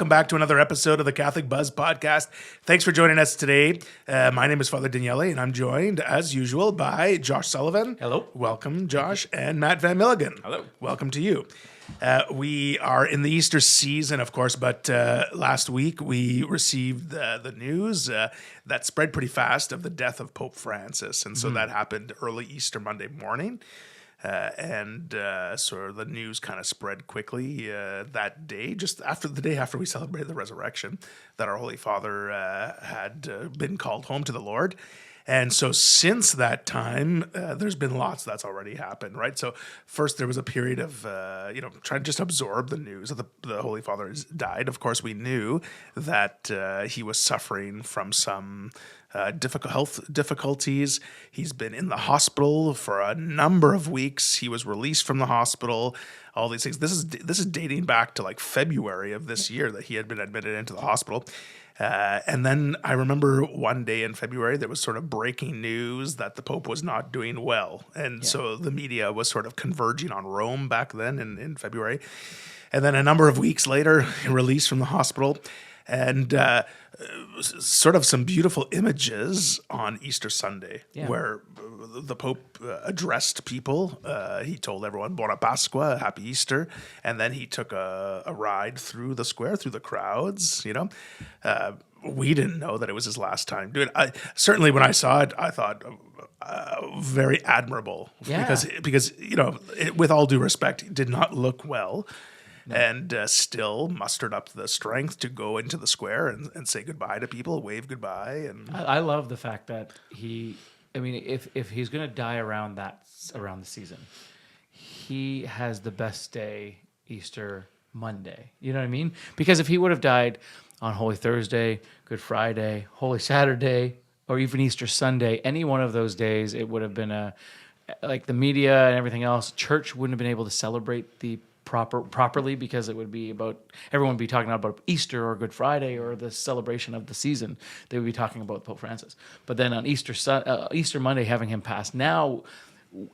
welcome back to another episode of the Catholic Buzz Podcast. Thanks for joining us today. My name is Father Daniele, and I'm joined, as usual, by Josh Sullivan. Hello. Welcome, Josh, and Matt Van Milligan. Hello. Welcome to you. We are in the Easter season, of course, but last week we received the news that spread pretty fast of the death of Pope Francis, and so that happened early Easter Monday morning. So the news kind of spread quickly that day, just after the day after we celebrated the resurrection, that our Holy Father had been called home to the Lord. And so since that time, there's been lots that's already happened, right? So first there was a period of, trying to just absorb the news that the Holy Father has died. Of course, we knew that he was suffering from some difficult health difficulties. He's been in the hospital for a number of weeks. He was released from the hospital. All these things. This is dating back to like February of this year that he had been admitted into the hospital. And then I remember one day in February, there was sort of breaking news that the Pope was not doing well. And so the media was sort of converging on Rome back then in February. And then a number of weeks later, released from the hospital. And sort of some beautiful images on Easter Sunday where the Pope addressed people. He told everyone, Buona Pasqua, Happy Easter. And then he took a ride through the square, through the crowds, we didn't know that it was his last time doing it. Certainly when I saw it, I thought very admirable because with all due respect, it did not look well. No. And still mustered up the strength to go into the square and say goodbye to people, wave goodbye. And I love the fact that if he's going to die around the season, he has the best day Easter Monday. You know what I mean? Because if he would have died on Holy Thursday, Good Friday, Holy Saturday, or even Easter Sunday, any one of those days, it would have been like the media and everything else. Church wouldn't have been able to celebrate the properly because it would be about everyone would be talking about Easter or Good Friday or the celebration of the season. They would be talking about Pope Francis. But then on Easter Monday, having him pass, now,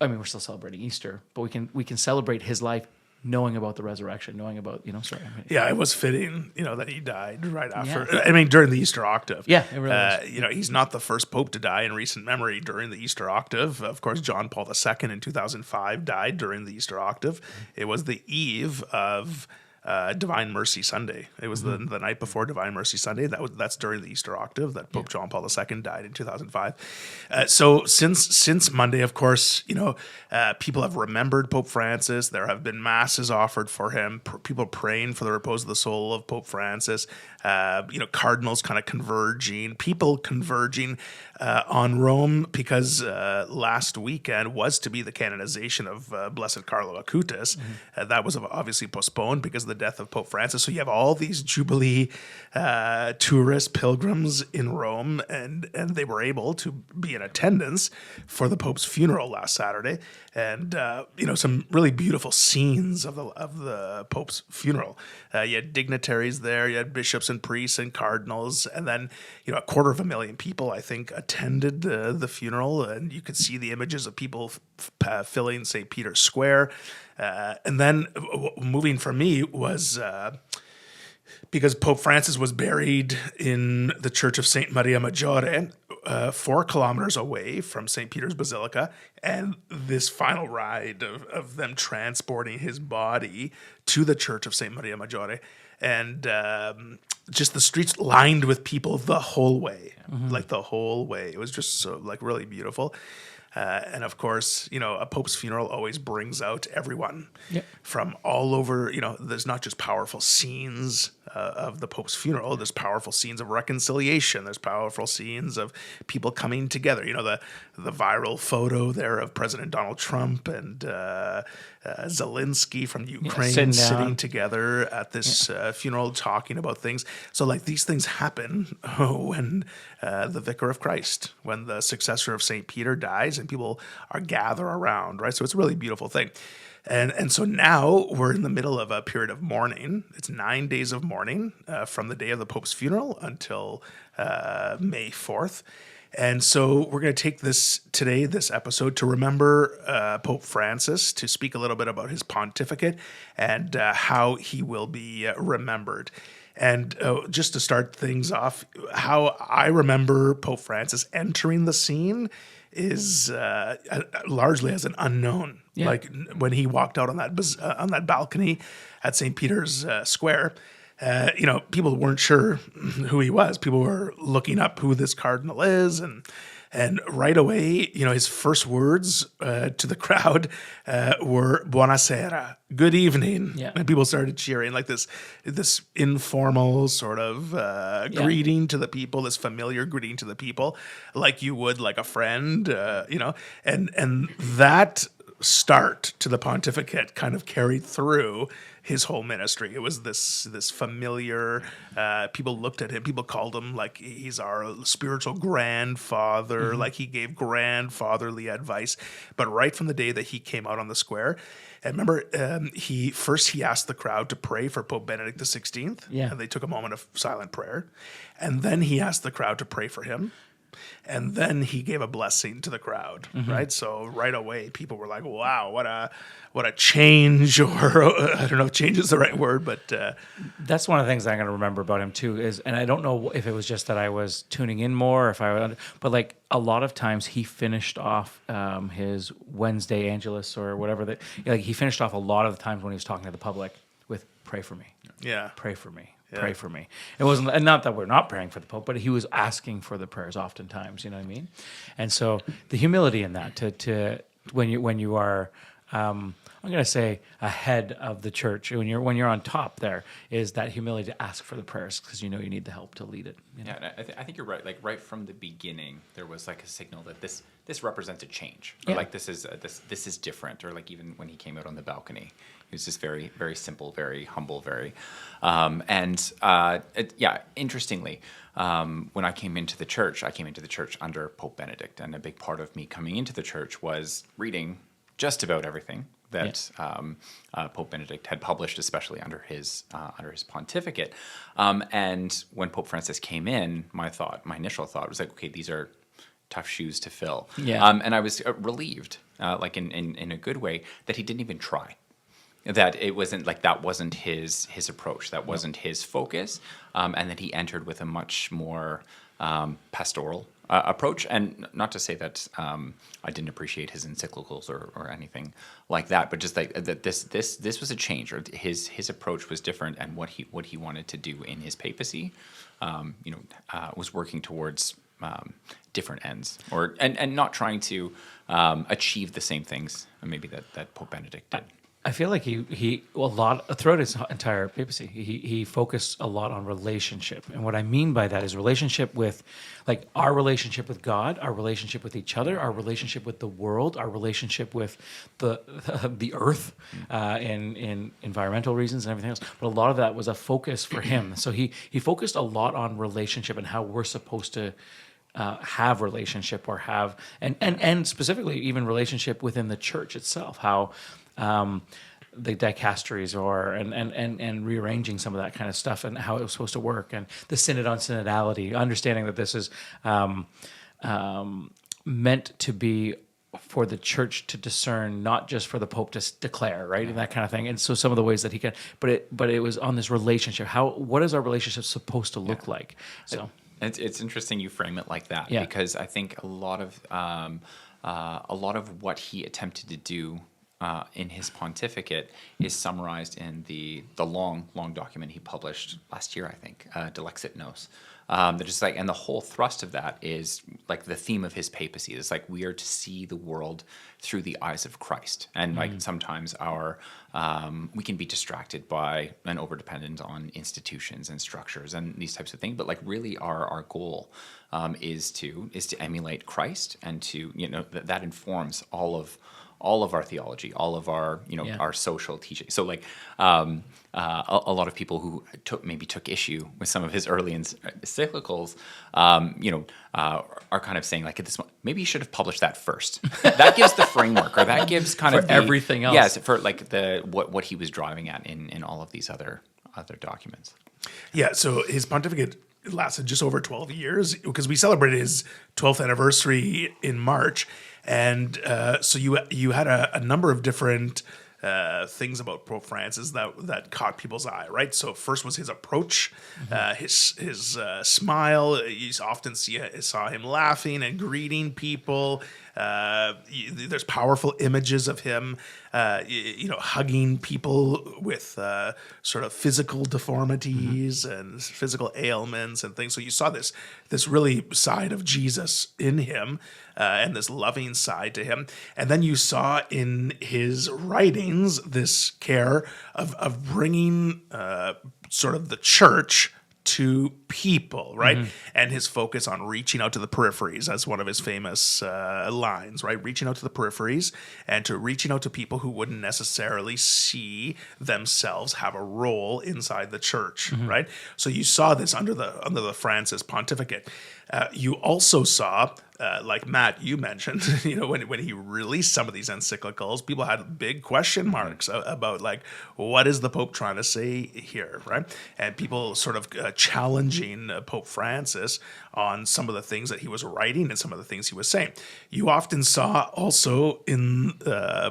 we're still celebrating Easter, but we can celebrate his life, knowing about the resurrection, knowing about it was fitting that he died right after. During the Easter octave. Yeah, it really was. He's not the first pope to die in recent memory during the Easter octave. Of course, John Paul II in 2005 died during the Easter octave. It was the eve of Divine Mercy Sunday. It was the night before Divine Mercy Sunday. That's during the Easter octave that Pope John Paul II died in 2005. So since Monday, of course, people have remembered Pope Francis. There have been masses offered for him. People praying for the repose of the soul of Pope Francis. Cardinals kind of converging. People converging on Rome because last weekend was to be the canonization of Blessed Carlo Acutis. That was obviously postponed because of the death of Pope Francis. So you have all these Jubilee tourist pilgrims in Rome, and they were able to be in attendance for the Pope's funeral last Saturday. And some really beautiful scenes of the Pope's funeral. You had dignitaries there, you had bishops and priests and cardinals, and then 250,000 people, I think, attended the funeral, and you could see the images of people filling St. Peter's Square. And then moving for me was because Pope Francis was buried in the Church of St. Maria Maggiore, 4 kilometers away from St. Peter's Basilica, and this final ride of them transporting his body to the Church of St. Maria Maggiore, and just the streets lined with people the whole way, like the whole way. It was just so really beautiful. And of course, a Pope's funeral always brings out everyone from all over. There's not just powerful scenes of the Pope's funeral. There's powerful scenes of reconciliation. There's powerful scenes of people coming together. The viral photo there of President Donald Trump and Zelensky from Ukraine sitting together at this funeral talking about things. So these things happen when the Vicar of Christ, when the successor of St. Peter dies and people are gather around, right? So it's a really beautiful thing. And so now we're in the middle of a period of mourning. It's 9 days of mourning from the day of the Pope's funeral until May 4th. And so we're going to take this episode, to remember Pope Francis, to speak a little bit about his pontificate and how he will be remembered. And just to start things off, how I remember Pope Francis entering the scene is largely as an unknown. Yeah. Like when he walked out on that balcony at St. Peter's Square, people weren't sure who he was. People were looking up who this cardinal is, and right away, his first words to the crowd were "Buonasera," good evening, Yeah. and people started cheering, like this informal sort of greeting to the people, this familiar greeting to the people, like you would like a friend, and that start to the pontificate kind of carried through his whole ministry. It was this familiar. People looked at him. People called him like he's our spiritual grandfather. Like he gave grandfatherly advice. But right from the day that he came out on the square, and remember, he asked the crowd to pray for Pope Benedict XVI. Yeah. And they took a moment of silent prayer, and then he asked the crowd to pray for him. And then he gave a blessing to the crowd, right? So right away, people were like, "Wow, what a change!" Or I don't know if change is the right word, but That's one of the things I'm going to remember about him too. And I don't know if it was just that I was tuning in more, but like a lot of times he finished off his Wednesday Angelus or whatever he finished off a lot of the times when he was talking to the public with "Pray for me." yeah, Pray for me. Pray for me. It wasn't, and not that we're not praying for the Pope, but he was asking for the prayers oftentimes. You know what I mean? And so the humility in that to when you are, I'm going to say ahead of the church, when you're on top, there is that humility to ask for the prayers because you need the help to lead it. Yeah, and I think you're right. Like right from the beginning, there was like a signal that this represents a change, or like this is different, or like even when he came out on the balcony, he was just very, very simple, very humble, very, interestingly, when I came into the church, under Pope Benedict, and a big part of me coming into the church was reading just about everything that Pope Benedict had published, especially under his pontificate. And when Pope Francis came in, my initial thought was like, okay, these are tough shoes to fill. Yeah. And I was relieved, like in a good way, that he didn't even try. That it wasn't like that wasn't his approach, that wasn't his focus, and that he entered with a much more pastoral approach. And not to say that I didn't appreciate his encyclicals or anything like that, but just like that this was a change, or his approach was different, and what he wanted to do in his papacy, was working towards different ends, and not trying to achieve the same things maybe that Pope Benedict did. I feel like he throughout his entire papacy, he focused a lot on relationship. And what I mean by that is relationship with, like, our relationship with God, our relationship with each other, our relationship with the world, our relationship with the earth, in environmental reasons and everything else. But a lot of that was a focus for him. So he focused a lot on relationship and how we're supposed to have relationship, or have and specifically even relationship within the church itself, how the dicasteries and rearranging some of that kind of stuff, and how it was supposed to work, and the synod on synodality, understanding that this is meant to be for the church to discern, not just for the Pope to declare, right, and that kind of thing. And so some of the ways that he can, but it was on this relationship. What is our relationship supposed to look like? So. It's interesting you frame it like that, because I think a lot of what he attempted to do in his pontificate is summarized in the long document he published last year, I think, De Lexit Nos. That just like, and the whole thrust of that is like the theme of his papacy. It's like we are to see the world through the eyes of Christ, and like sometimes we can be distracted by and overdependent on institutions and structures and these types of things. But like really, our goal is to emulate Christ, and to that informs all of our theology, all of our our social teaching. So like a lot of people who took issue with some of his early encyclicals, are kind of saying like at this point, maybe you should have published that first. That gives the framework, or that gives kind of everything else. Yes, for like what he was driving at in all of these other documents. Yeah. So his pontificate lasted just over 12 years, because we celebrated his 12th anniversary in March. And so you had a number of different things about Pope Francis that caught people's eye, right? So first was his approach, his smile. You often saw him laughing and greeting people. There's powerful images of him, hugging people with sort of physical deformities and physical ailments and things. So you saw this really side of Jesus in him, and this loving side to him. And then you saw in his writings this care of bringing sort of the church to people, right? And his focus on reaching out to the peripheries as one of his famous lines, right? Reaching out to the peripheries and to reaching out to people who wouldn't necessarily see themselves have a role inside the church, right? So you saw this under the Francis pontificate. You also saw, like Matt, you mentioned, when he released some of these encyclicals, people had big question marks about like, what is the Pope trying to say here, right? And people sort of challenging Pope Francis on some of the things that he was writing and some of the things he was saying. You often saw also in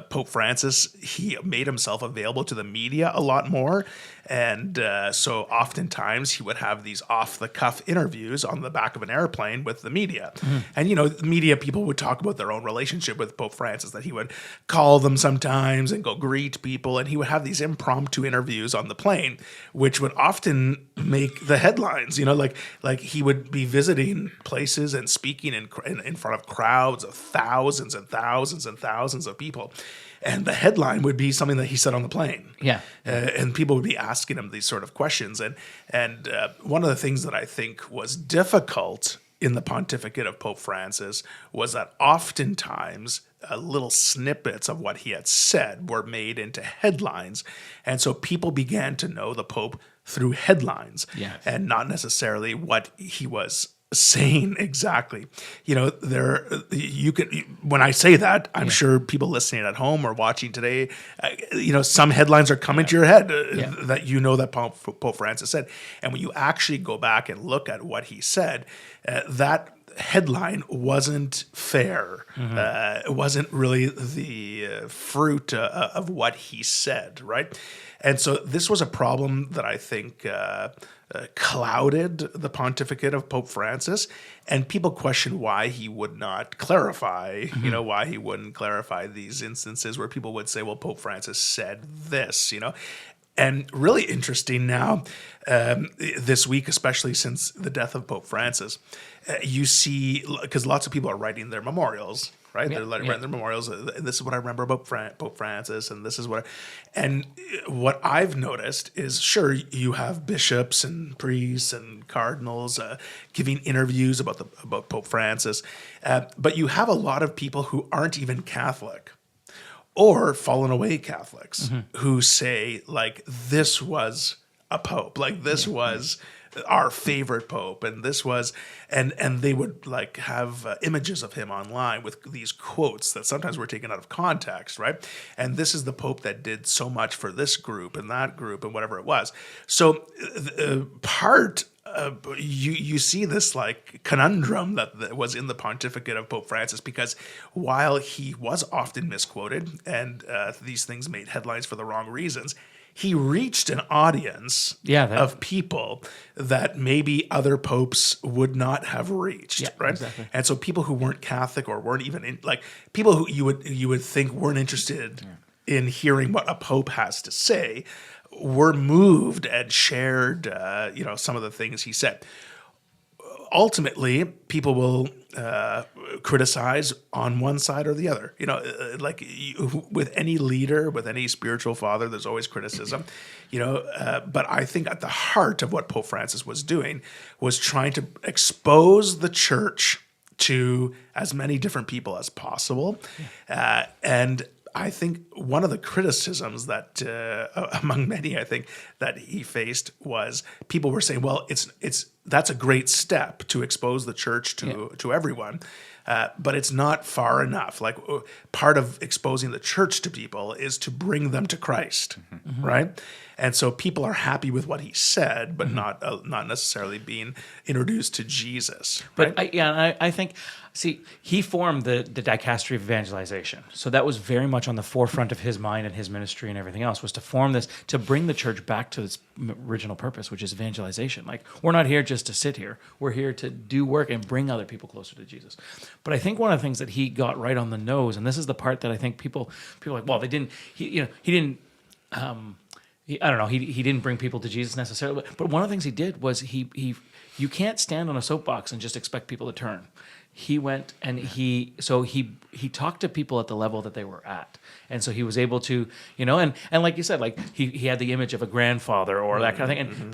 Pope Francis, he made himself available to the media a lot more. And so oftentimes he would have these off-the-cuff interviews on the back of an airplane with the media. And, the media people would talk about their own relationship with Pope Francis, that he would call them sometimes and go greet people. And he would have these impromptu interviews on the plane, which would often make the headlines, like he would be visiting places and speaking in front of crowds of thousands and thousands and thousands of people. And the headline would be something that he said on the plane. Yeah. And people would be asking him these sort of questions. And one of the things that I think was difficult in the pontificate of Pope Francis was that oftentimes little snippets of what he had said were made into headlines. And so people began to know the Pope through headlines and not necessarily what he was saying exactly. When I say that, I'm sure people listening at home or watching today, some headlines are coming to your head that that Pope Francis said. And when you actually go back and look at what he said, that headline wasn't fair. It wasn't really the fruit of what he said, right? And so this was a problem that I think clouded the pontificate of Pope Francis, and people questioned why he would not clarify, why he wouldn't clarify these instances where people would say, well, Pope Francis said this, And really interesting now, this week, especially since the death of Pope Francis, you see, because lots of people are writing their memorials, right? They're writing their memorials. This is what I remember about Pope Francis, and this is what I've noticed is, sure, you have bishops and priests and cardinals giving interviews about Pope Francis, but you have a lot of people who aren't even Catholic or fallen away Catholics who say, like, this was a pope, like this was our favorite pope, and this was, and they would like have images of him online with these quotes that sometimes were taken out of context, right? And this is the pope that did so much for this group and that group and whatever it was. So you see this like conundrum that was in the pontificate of Pope Francis, because while he was often misquoted and these things made headlines for the wrong reasons, he reached an audience of people that maybe other popes would not have reached, right? Exactly. And so people who weren't Catholic or weren't even people who you would think weren't interested in hearing what a pope has to say were moved and shared, some of the things he said. Ultimately, people will criticize on one side or the other. With any leader, with any spiritual father, there's always criticism. But I think at the heart of what Pope Francis was doing was trying to expose the church to as many different people as possible, and I think one of the criticisms that, among many, I think that he faced was people were saying, well, it's that's a great step to expose the church to everyone. But it's not far enough. Like part of exposing the church to people is to bring them to Christ, right? And so people are happy with what he said, but not necessarily being introduced to Jesus. Right? But I think, see, he formed the dicastery of evangelization. So that was very much on the forefront of his mind and his ministry and everything else, was to form this, to bring the church back to its original purpose, which is evangelization. Like, we're not here just to sit here. We're here to do work and bring other people closer to Jesus. But I think one of the things that he got right on the nose, and this is the part that I think people are like, well, he didn't, I don't know. He didn't bring people to Jesus necessarily, but one of the things he did was you can't stand on a soapbox and just expect people to turn. He went and he talked to people at the level that they were at, and so he was able to, and like you said, like he had the image of a grandfather or that kind of thing, and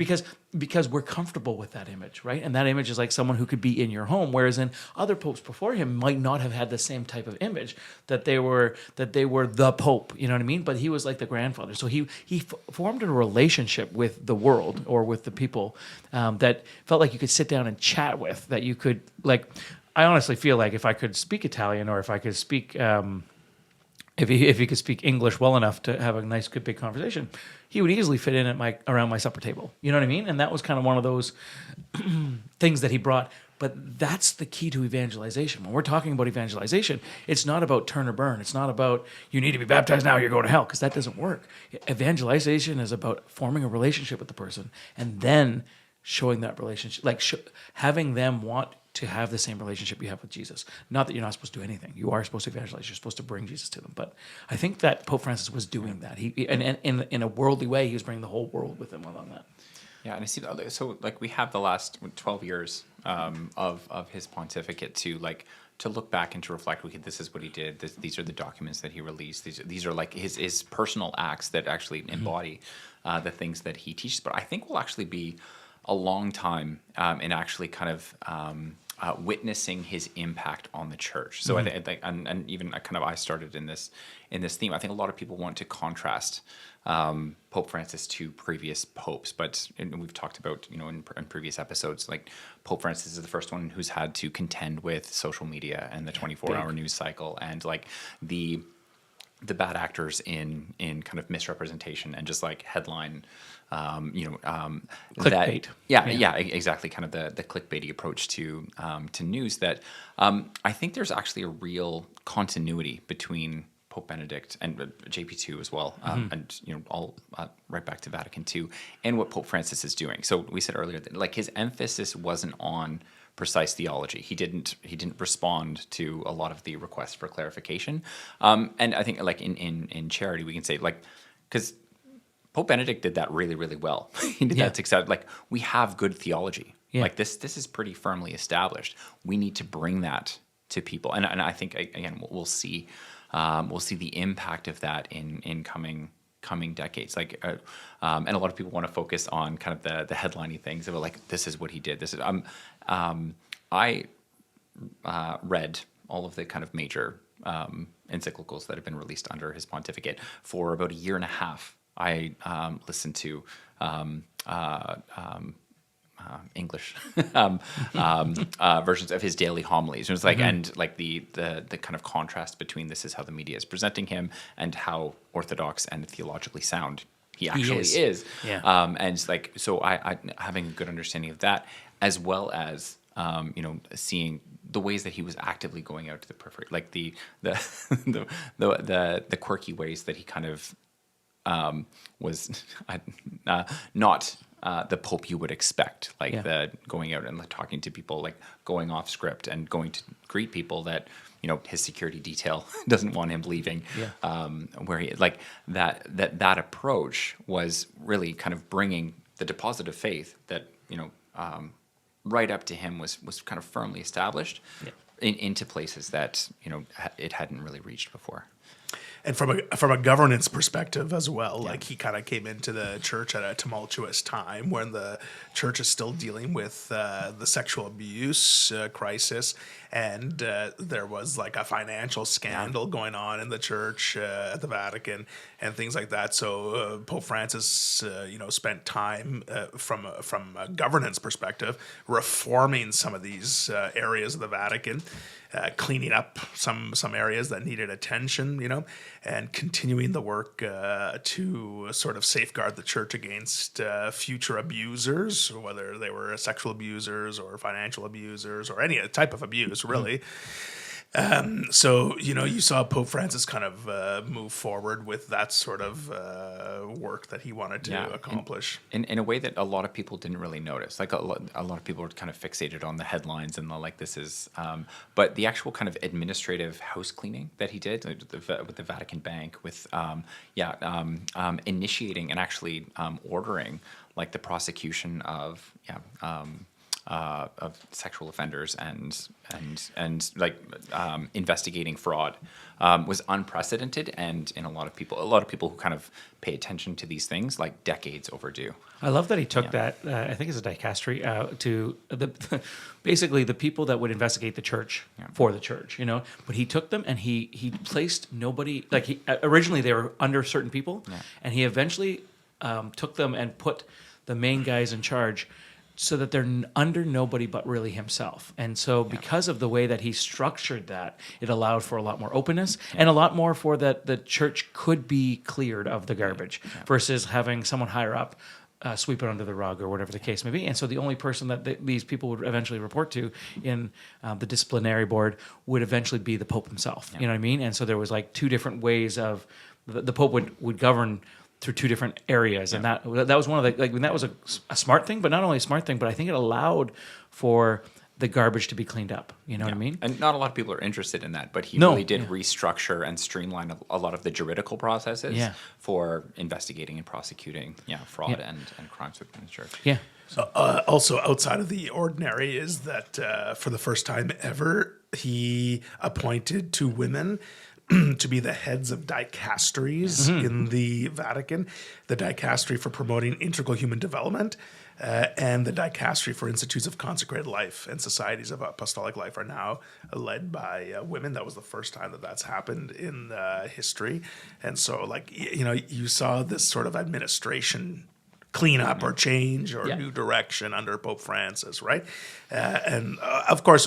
because we're comfortable with that image, right? And that image is like someone who could be in your home, whereas in other popes before him might not have had the same type of image, that they were the pope, you know what I mean? But he was like the grandfather, so he formed a relationship with the world or with the people that felt like you could sit down and chat with, that you could like. I honestly feel like if I could speak Italian, or if I could speak, if he could speak English well enough to have a nice, good, big conversation, he would easily fit in at around my supper table. You know what I mean? And that was kind of one of those things that he brought. But that's the key to evangelization. When we're talking about evangelization, it's not about turn or burn. It's not about you need to be baptized now, you're going to hell, because that doesn't work. Evangelization is about forming a relationship with the person and then showing that relationship, like having them want to have the same relationship you have with Jesus. Not that you're not supposed to do anything. You are supposed to evangelize. You're supposed to bring Jesus to them. But I think that Pope Francis was doing that. And in a worldly way, he was bringing the whole world with him along that. Yeah, and I see. So, like, we have the last 12 years of his pontificate to look back and to reflect. Okay, this is what he did. These are the documents that he released. These are like his personal acts that actually embody the things that he teaches. But I think will actually be a long time in actually kind of witnessing his impact on the church. So I think, and even I started in this theme. I think a lot of people want to contrast Pope Francis to previous popes, but and we've talked about in previous episodes, like Pope Francis is the first one who's had to contend with social media and the 24-hour news cycle and like the bad actors in kind of misrepresentation and just like headline. Clickbait. Exactly. Kind of the clickbaity approach to news that I think there's actually a real continuity between Pope Benedict and JP2 as well, and all right back to Vatican II and what Pope Francis is doing. So we said earlier that like his emphasis wasn't on precise theology. He didn't respond to a lot of the requests for clarification, and I think like in charity we can say like because Pope Benedict did that really, really well. He did that success. Like we have good theology. Yeah. Like this is pretty firmly established. We need to bring that to people, and I think again we'll see the impact of that in coming decades. Like and a lot of people want to focus on kind of the headliney things about like this is what he did. This is I read all of the kind of major encyclicals that have been released under his pontificate for about a year and a half. I listened to English versions of his daily homilies. It was like and like the kind of contrast between this is how the media is presenting him and how orthodox and theologically sound he actually is. Yeah. And like so, I having a good understanding of that as well as seeing the ways that he was actively going out to the periphery, like the quirky ways that he kind of was not the Pope you would expect, like the going out and talking to people, like going off script and going to greet people that his security detail doesn't want him leaving. Where he like that approach was really kind of bringing the deposit of faith that right up to him was kind of firmly established into places that it hadn't really reached before. and from a governance perspective as well, like he kind of came into the church at a tumultuous time when the church is still dealing with the sexual abuse crisis, and there was like a financial scandal going on in the church at the Vatican and things like that. So Pope Francis, spent time from a governance perspective reforming some of these areas of the Vatican. Cleaning up some areas that needed attention, and continuing the work to sort of safeguard the church against future abusers, whether they were sexual abusers or financial abusers or any type of abuse, really. So, you saw Pope Francis kind of move forward with that sort of work that he wanted to accomplish. In a way that a lot of people didn't really notice. Like a lot of people were kind of fixated on the headlines and this is, but the actual kind of administrative house cleaning that he did with the Vatican Bank, with initiating and actually ordering like the prosecution of sexual offenders and investigating fraud was unprecedented, and in a lot of people who kind of pay attention to these things, like decades overdue. I love that he took that. I think it's a dicastery to basically the people that would investigate the church for the church, But he took them and he placed nobody, like originally they were under certain people, and he eventually took them and put the main guys in charge, so that they're under nobody but really himself. And so because of the way that he structured that, it allowed for a lot more openness and a lot more for that the church could be cleared of the garbage versus having someone higher up sweep it under the rug or whatever the case may be. And so the only person that these people would eventually report to in the disciplinary board would eventually be the Pope himself. You know what I mean? And so there was like two different ways of the Pope would govern through two different areas, and that was one of the that was a smart thing, but not only a smart thing, but I think it allowed for the garbage to be cleaned up. You know what I mean? And not a lot of people are interested in that, but he really did restructure and streamline a lot of the juridical processes for investigating and prosecuting fraud and crimes within the church. Yeah. Also, outside of the ordinary is that for the first time ever, he appointed two women to be the heads of dicasteries in the Vatican, the dicastery for promoting integral human development, and the dicastery for institutes of consecrated life and societies of apostolic life are now led by women. That was the first time that that's happened in history. And so, you saw this sort of administration cleanup or change or new direction under Pope Francis, right? And of course,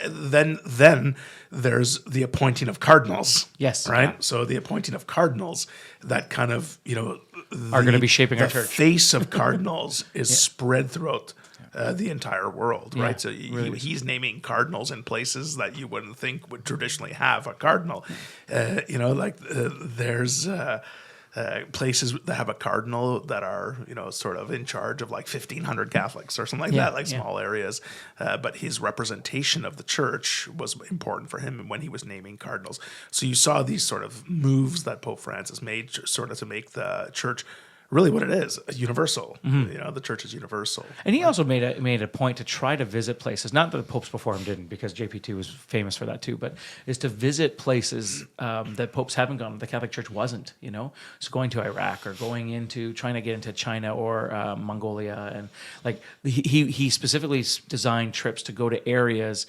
then there's the appointing of cardinals. Yes, right. So the appointing of cardinals that kind of are going to be shaping our church. The face of cardinals is spread throughout the entire world, right? So he's naming cardinals in places that you wouldn't think would traditionally have a cardinal. There's places that have a cardinal that are, sort of in charge of like 1,500 Catholics or something like that, like small areas. But his representation of the church was important for him when he was naming cardinals. So you saw these sort of moves that Pope Francis made sort of to make the church really what it is, universal. The church is universal. And he also made a point to try to visit places, not that the popes before him didn't, because JP2 was famous for that too, but is to visit places that popes haven't gone, the Catholic Church wasn't, So going to Iraq or trying to get into China or Mongolia. And like he specifically designed trips to go to areas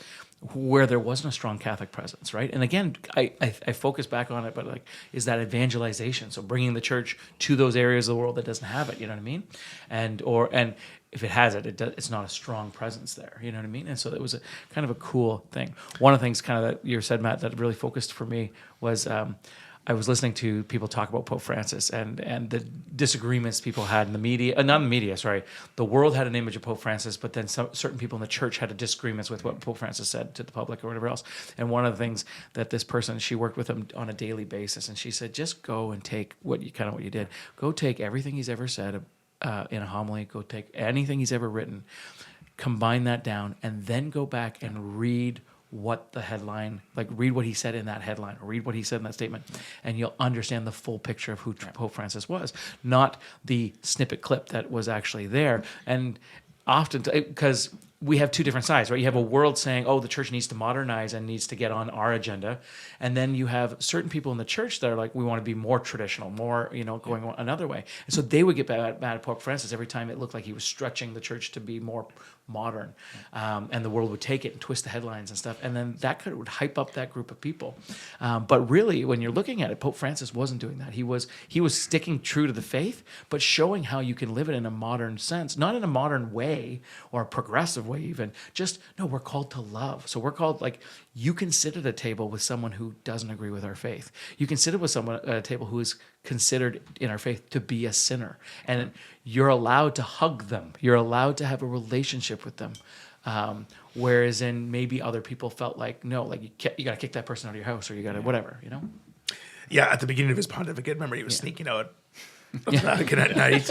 where there wasn't a strong Catholic presence, right? And again, I focus back on it, but is that evangelization? So bringing the church to those areas of the world that doesn't have it, you know what I mean? And if it has it, it's not a strong presence there, you know what I mean? And so it was a kind of a cool thing. One of the things kind of that you said, Matt, that really focused for me was I was listening to people talk about Pope Francis and the disagreements people had in the media, not in the media, sorry. The world had an image of Pope Francis, but then certain people in the church had disagreements with what Pope Francis said to the public or whatever else. And one of the things that this person, she worked with him on a daily basis, and she said, just go and take what you did. Go take everything he's ever said in a homily, go take anything he's ever written, combine that down, and then go back and read what the headline, read what he said in that headline, or read what he said in that statement, and you'll understand the full picture of who Pope Francis was, not the snippet clip that was actually there. And often, because we have two different sides, right? You have a world saying, oh, the church needs to modernize and needs to get on our agenda. And then you have certain people in the church that are like, we want to be more traditional, more, going another way. And so they would get mad at Pope Francis every time it looked like he was stretching the church to be more modern. And the world would take it and twist the headlines and stuff. And then that would hype up that group of people. But really, when you're looking at it, Pope Francis wasn't doing that. He was sticking true to the faith, but showing how you can live it in a modern sense, not in a modern way or a progressive way even. Just, no, we're called to love. So we're called, like, you can sit at a table with someone who doesn't agree with our faith. You can sit with someone at a table who is considered in our faith to be a sinner. And you're allowed to hug them. You're allowed to have a relationship with them. Whereas in maybe other people felt like, no, like you got to kick that person out of your house, or you got to whatever, Yeah, at the beginning of his pontificate, remember he was sneaking out Vatican at night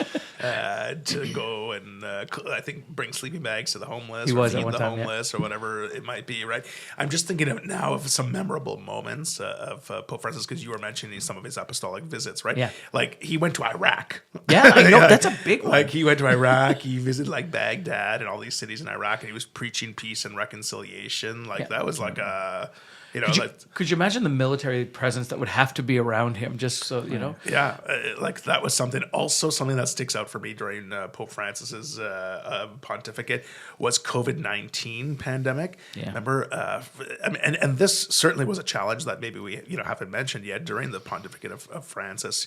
to go and I think bring sleeping bags to the homeless, or feed the homeless, or whatever it might be. Right. I'm just thinking of now of some memorable moments of Pope Francis, because you were mentioning some of his apostolic visits, right? Yeah. Like he went to Iraq. Yeah, I know that's a big one. Like he went to Iraq. He visited like Baghdad and all these cities in Iraq, and he was preaching peace and reconciliation. Like that was like a. Could you imagine the military presence that would have to be around him, just so Yeah, like that was something. Also, something that sticks out for me during Pope Francis's pontificate was COVID-19 pandemic. Yeah. Remember, and this certainly was a challenge that maybe we haven't mentioned yet during the pontificate of Francis,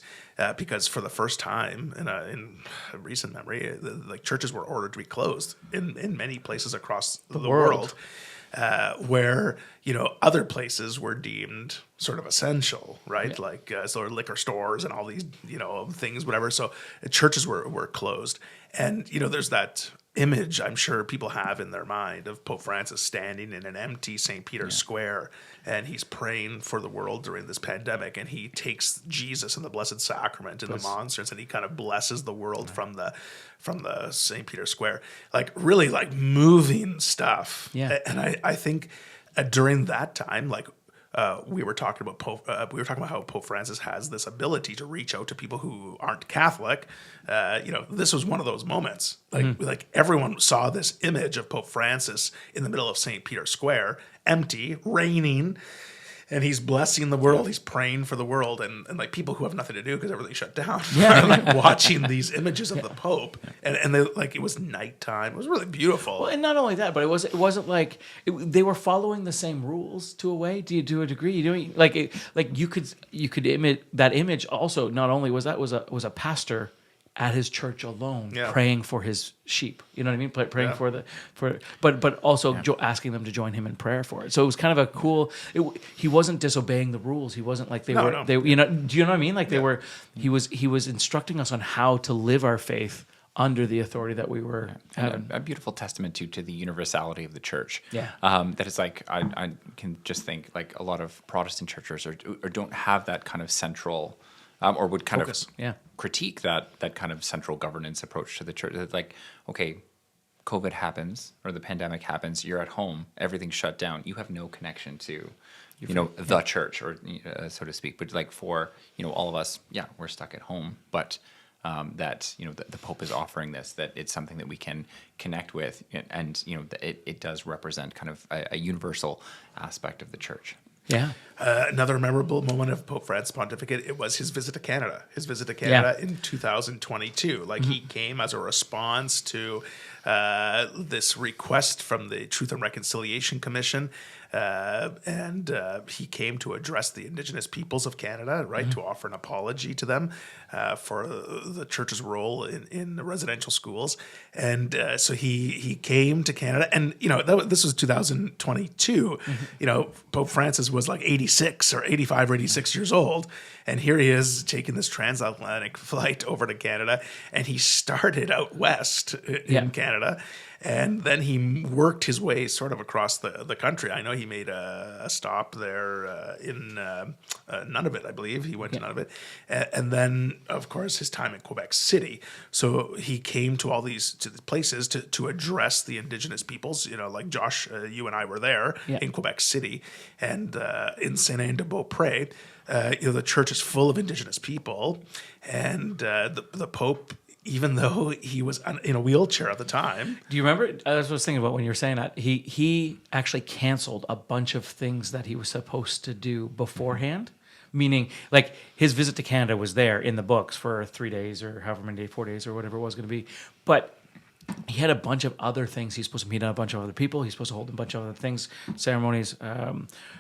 because for the first time in recent memory, like churches were ordered to be closed in many places across the world. Where other places were deemed sort of essential, right? Yeah. Like so liquor stores and all these things, whatever. So churches were closed, and there's that image I'm sure people have in their mind of Pope Francis standing in an empty St. Peter's Square, and he's praying for the world during this pandemic, and he takes Jesus and the Blessed Sacrament and the monstrance, and he kind of blesses the world from the St. Peter's Square, like really like moving stuff. Yeah. And I think during that time, like we were talking about how Pope Francis has this ability to reach out to people who aren't Catholic. This was one of those moments. Like everyone saw this image of Pope Francis in the middle of St. Peter's Square, empty, raining, and he's blessing the world. He's praying for the world, and like people who have nothing to do because everything shut down are like watching these images of the Pope, and they, like it was nighttime. It was really beautiful. Well, and not only that, but it wasn't like they were following the same rules to a degree. You could image that image. Also, not only was a pastor at his church alone, praying for his sheep. You know what I mean? Praying but also asking them to join him in prayer for it. So it was kind of a cool. He wasn't disobeying the rules. He wasn't like they were. No. Do you know what I mean? Like they were. He was instructing us on how to live our faith under the authority that we were having. A beautiful testament to the universality of the church. Yeah. That is like I can just think like a lot of Protestant churches or don't have that kind of central. Or would kind of critique that kind of central governance approach to the church. It's like, okay, COVID happens or the pandemic happens, you're at home, everything's shut down. You have no connection to, the church or so to speak. But like for, all of us, we're stuck at home. But that, the Pope is offering this, that it's something that we can connect with. And, it does represent kind of a universal aspect of the church. Yeah. Another memorable moment of Pope Francis' pontificate, it was his visit to Canada. His visit to Canada in 2022. Like he came as a response to this request from the Truth and Reconciliation Commission. And he came to address the Indigenous peoples of Canada, right, to offer an apology to them for the church's role in the residential schools. And so he came to Canada, and this was 2022. Pope Francis was like 86 or 85 or 86 years old, and here he is taking this transatlantic flight over to Canada, and he started out west in Canada. And then he worked his way sort of across the country. I know he made a stop there in Nunavut, I believe. He went to Nunavut. And then, of course, his time in Quebec City. So he came to all these places to address the Indigenous peoples. Like Josh, you and I were there in Quebec City. And in Saint-Anne-de-Beaupré, the church is full of Indigenous people. And the Pope even though he was in a wheelchair at the time. Do you remember? I was thinking about when you were saying that he actually canceled a bunch of things that he was supposed to do beforehand. Meaning, like his visit to Canada was there in the books for 3 days or however many days, 4 days or whatever it was going to be, but he had a bunch of other things. He's supposed to meet a bunch of other people. He's supposed to hold a bunch of other things, ceremonies,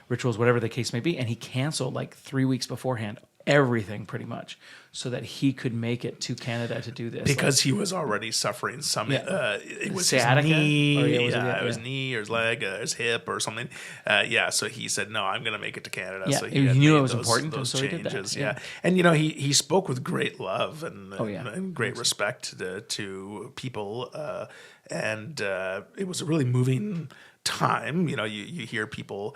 rituals, whatever the case may be. And he canceled like 3 weeks beforehand everything pretty much so that he could make it to Canada to do this. Because he was already suffering some, it was sciatica? his knee, It his knee or his leg, his hip or something. So he said, no, I'm going to make it to Canada. Yeah, So he had knew made it was important, those so he did that, changes. yeah. And, he spoke with great love and great respect to people. And it was a really moving time. You hear people,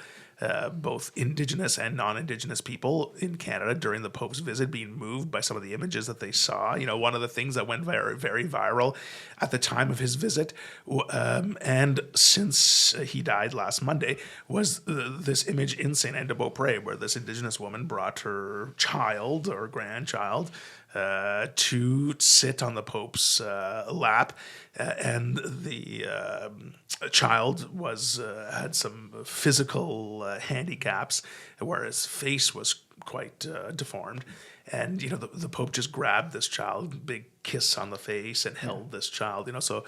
both Indigenous and non-Indigenous people in Canada during the Pope's visit being moved by some of the images that they saw. One of the things that went very, very viral at the time of his visit, and since he died last Monday, was this image in St. Anne de Beaupré where this Indigenous woman brought her child or grandchild to sit on the Pope's lap, and the child had some physical handicaps, where his face was quite deformed, and the Pope just grabbed this child, big kiss on the face, and held this child. So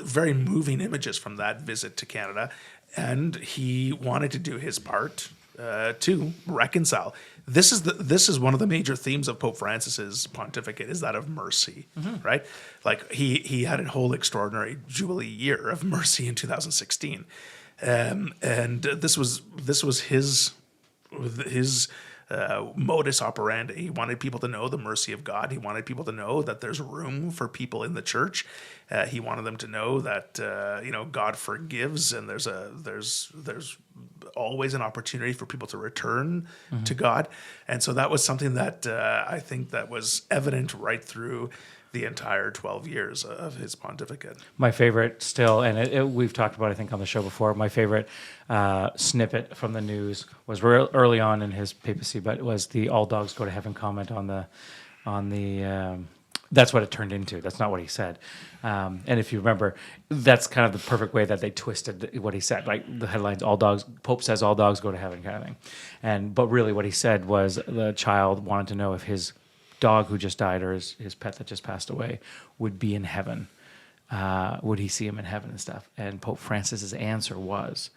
very moving images from that visit to Canada, and he wanted to do his part to reconcile. This is one of the major themes of Pope Francis's pontificate, is that of mercy, right? Like he had a whole extraordinary Jubilee year of mercy in 2016, and this was his modus operandi. He wanted people to know the mercy of God. He wanted people to know that there's room for people in the church. He wanted them to know that God forgives, and there's always an opportunity for people to return to God. And so that was something that I think that was evident right through the entire 12 years of his pontificate. My favorite still, and we've talked about it, I think, on the show before, my favorite snippet from the news was early on in his papacy, but it was the "all dogs go to heaven" comment on the that's what it turned into. That's not what he said. And if you remember, that's kind of the perfect way that they twisted what he said. Like the headlines, Pope says all dogs go to heaven kind of thing. But really what he said was the child wanted to know if his dog who just died or his pet that just passed away would be in heaven. Would he see him in heaven and stuff? And Pope Francis's answer was,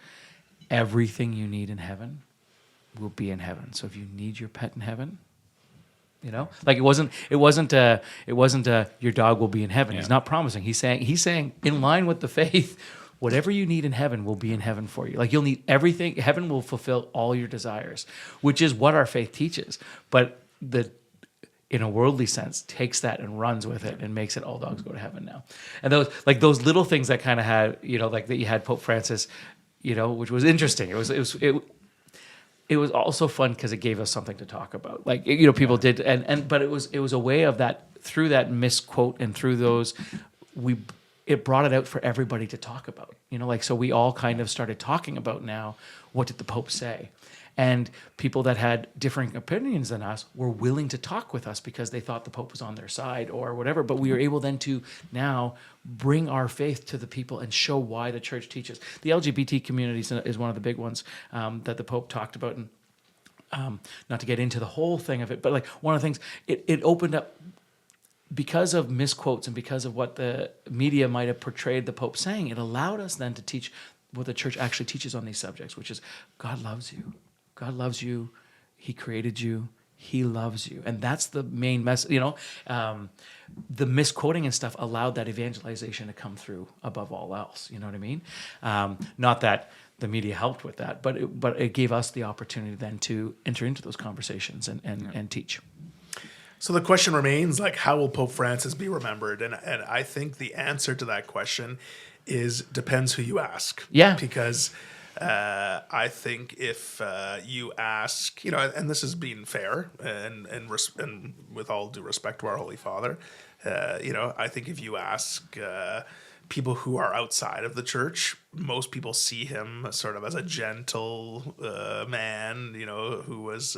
everything you need in heaven will be in heaven. So if you need your pet in heaven, like it wasn't your dog will be in heaven. Yeah. He's not promising. He's saying in line with the faith, whatever you need in heaven will be in heaven for you. Like you'll need everything. Heaven will fulfill all your desires, which is what our faith teaches. But in a worldly sense, takes that and runs with it and makes it all dogs go to heaven now. And those little things that kind of had, like that you had Pope Francis, which was interesting. It was also fun because it gave us something to talk about. Like, people did, but it was a way of that, through that misquote and through those, it brought it out for everybody to talk about. So we all kind of started talking about now, what did the Pope say? And people that had different opinions than us were willing to talk with us because they thought the Pope was on their side or whatever. But we were able then to now bring our faith to the people and show why the church teaches. The LGBT community is one of the big ones that the Pope talked about. And not to get into the whole thing of it, but like one of the things, it opened up, because of misquotes and because of what the media might have portrayed the Pope saying, it allowed us then to teach what the church actually teaches on these subjects, which is God loves you. God loves you. He created you. He loves you. And that's the main message. The misquoting and stuff allowed that evangelization to come through above all else. You know what I mean? Not that the media helped with that, but it gave us the opportunity then to enter into those conversations and teach. So the question remains, like, how will Pope Francis be remembered? And I think the answer to that question depends who you ask. Yeah. Because I think if you ask, and this is being fair and with all due respect to our Holy Father, I think if you ask people who are outside of the church, most people see him sort of as a gentle man, who was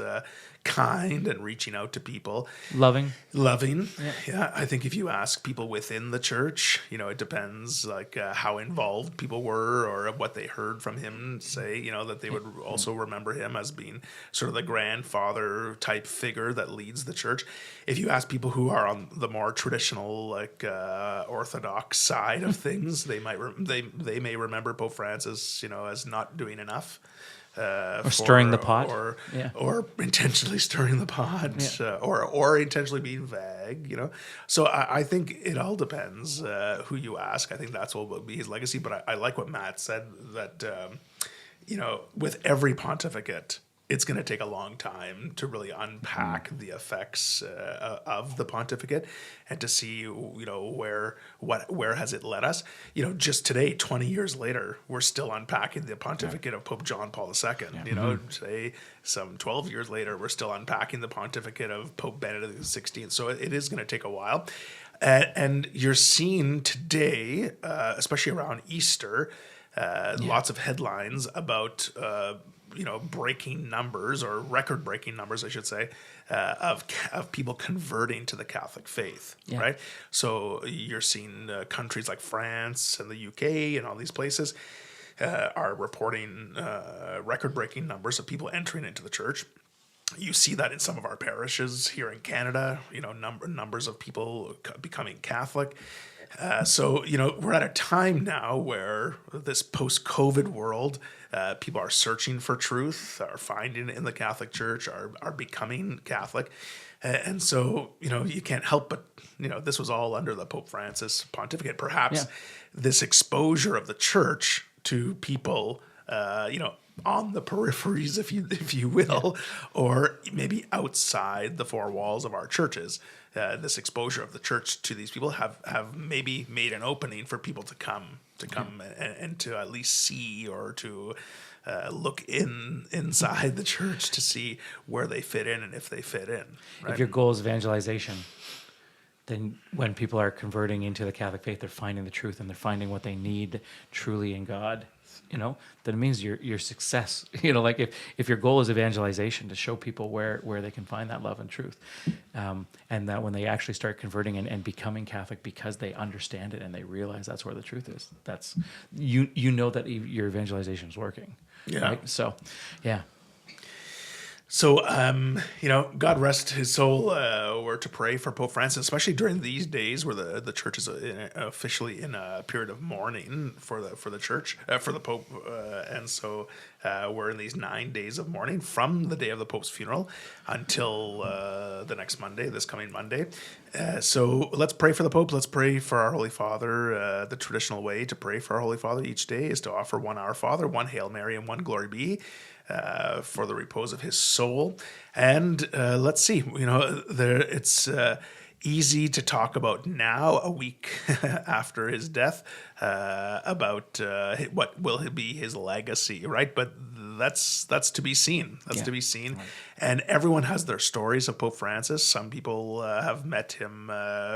kind and reaching out to people. Loving. Yeah. I think if you ask people within the church, it depends like how involved people were or what they heard from him say, that they would also remember him as being sort of the grandfather type figure that leads the church. If you ask people who are on the more traditional, like Orthodox side of things, they may remember Pope Francis, as not doing enough. Or stirring the pot, or intentionally stirring the pot, or intentionally being vague, So I think it all depends who you ask. I think that's what will be his legacy. But I like what Matt said that with every pontificate, it's going to take a long time to really unpack the effects of the pontificate and to see, where has it led us. Just today, 20 years later, we're still unpacking the pontificate of Pope John Paul II. Today, some 12 years later, we're still unpacking the pontificate of Pope Benedict XVI. So it is going to take a while. And you're seeing today, especially around Easter, lots of headlines about breaking numbers, or record-breaking numbers, I should say, of people converting to the Catholic faith, right? So you're seeing countries like France and the UK and all these places are reporting record-breaking numbers of people entering into the church. You see that in some of our parishes here in Canada, numbers of people becoming Catholic. So, we're at a time now where this post-COVID world, people are searching for truth, are finding it in the Catholic Church, are becoming Catholic. And so, you can't help but, this was all under the Pope Francis pontificate. Perhaps this exposure of the church to people, on the peripheries, if you will, or maybe outside the four walls of our churches. This exposure of the church to these people have maybe made an opening for people to come and to at least see, or to look inside the church to see where they fit in and if they fit in. Right? If your goal is evangelization, then when people are converting into the Catholic faith, they're finding the truth and they're finding what they need truly in God. Then it means your success. Like if your goal is evangelization, to show people where they can find that love and truth, and that when they actually start converting and becoming Catholic because they understand it and they realize that's where the truth is, that's that your evangelization is working. Yeah. Right? So, yeah. So, God rest his soul. We're to pray for Pope Francis, especially during these days where the church is officially in a period of mourning for the church, for the Pope. And so we're in these 9 days of mourning from the day of the Pope's funeral until the next Monday, this coming Monday. So let's pray for the Pope. Let's pray for our Holy Father. The traditional way to pray for our Holy Father each day is to offer one Our Father, one Hail Mary, and one Glory Be. For the repose of his soul. And let's see, it's easy to talk about now, a week after his death, about what will be his legacy, right? But that's to be seen. That's to be seen. Right. And everyone has their stories of Pope Francis. Some people have met him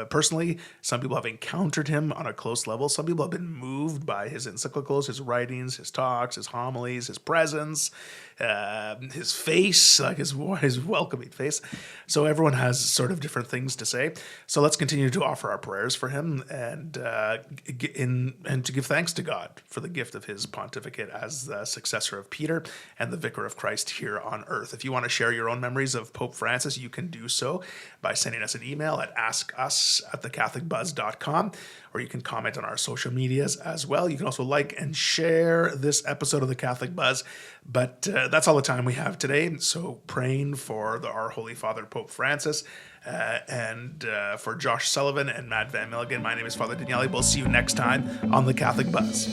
personally. Some people have encountered him on a close level. Some people have been moved by his encyclicals, his writings, his talks, his homilies, his presence, his face, like his welcoming face. So everyone has sort of different things to say. So let's continue to offer our prayers for him and to give thanks to God for the gift of his pontificate as the successor of Peter and the vicar of Christ here on earth. If you want to share your own memories of Pope Francis, you can do so by sending us an email at askus@thecatholicbuzz.com, or you can comment on our social medias as well. You can also like and share this episode of The Catholic Buzz. But that's all the time we have today. So praying for our Holy Father, Pope Francis, and for Josh Sullivan and Matt Van Milligan, my name is Father Daniele. We'll see you next time on The Catholic Buzz.